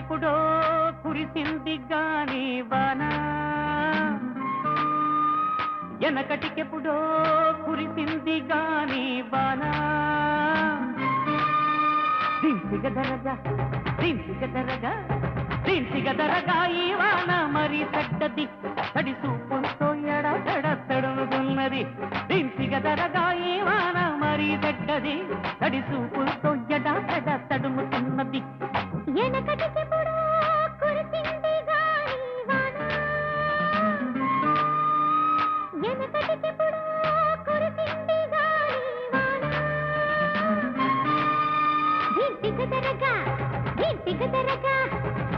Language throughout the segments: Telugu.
ఎనకటికెప్పుడో కురిసింది గాని వాన ఎనకటికెప్పుడో కురిసింది గాని వాన దింసిగదరగా దింసిగదరగా దింసిగదరగా ఈ వాన మరి చెడ్డది తడి చూపులతో ఎడతడుతున్నది దింసిగదరగా ఈ వాన మరి చెడ్డది తడి చూపులతో ఎడతడుతున్నది ఎనకటికెప్పుడో కురిసింది గాని వాన ఎనకటికెప్పుడో కురిసింది గాని వాన దింసిగదరగా దింసిగదరగా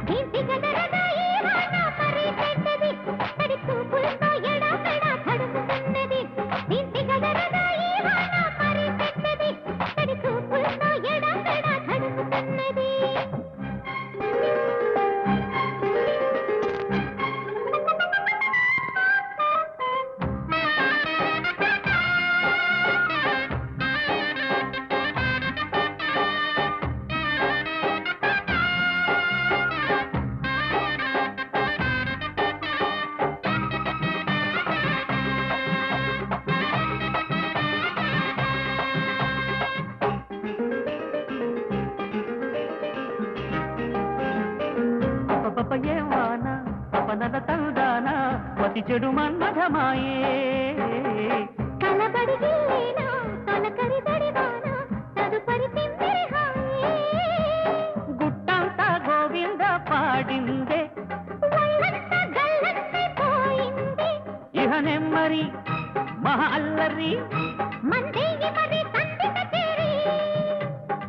దింసిగదరగా ఈ వాన మరి చెడ్డది తడి చూపులతో ఎడతడుతున్నది దింసిగదరగా ఈ వాన మరి చెడ్డది తడి చూపులతో ఎడతడుతున్నది ఏ వాన పవనల తందాన పతి చెడు మన్మధమాయే కలబడిగిల్లేనా తొలకరి తడివాన తదుపరి తిమ్మిరిహాయే గుట్టంతా గోవింద పాడిందే వల్లంతా గల్లంతైపోయింది ఇహ నెమ్మరి మహా అల్లరి మందేగి మరి తండ్రిక చేరి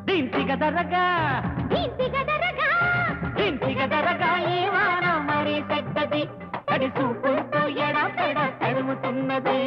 దింసిగదరగా దీంతిగదరగా దింసిగదరగా ఈ వాన మరి చెడ్డది తడి చూపులతో ఎడతడుతున్నది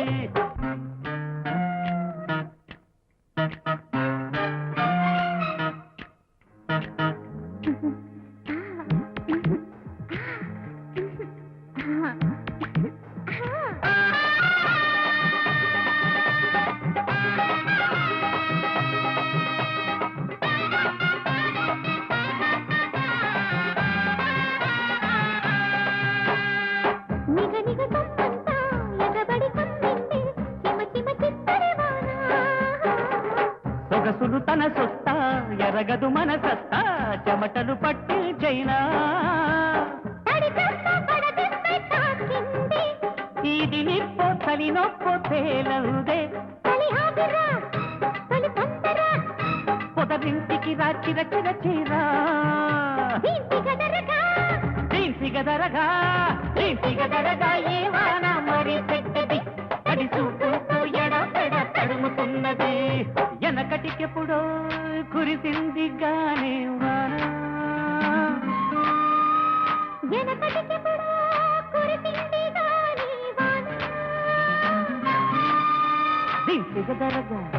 నిగ నిగ సొమ్మంతా ఎగబడి కమ్మింది చిమ చిమ చిత్తడివాన సొగసులు తన సొత్తా ఎరగదు మన సత్తా చెమటలు పట్టి చైనా తడి చెత్త పడదిమ్మై తాకింది ఇది నిప్పో తలి నొప్పో తేలందే తలి ఆవిరా తలి తొందరా పొదరింటికి రాచిర చిర చీరా దీంతిగదరగా దింసిగదరగా దింసిగదరగా ఈ వాన మరి చెడ్డది తడి చూపులతో ఎడతడుతున్నది ఎనకటికెప్పుడో కురిసింది గాని వాన ఎనకటికెప్పుడో కురిసింది గాని వాన దింసిగదరగా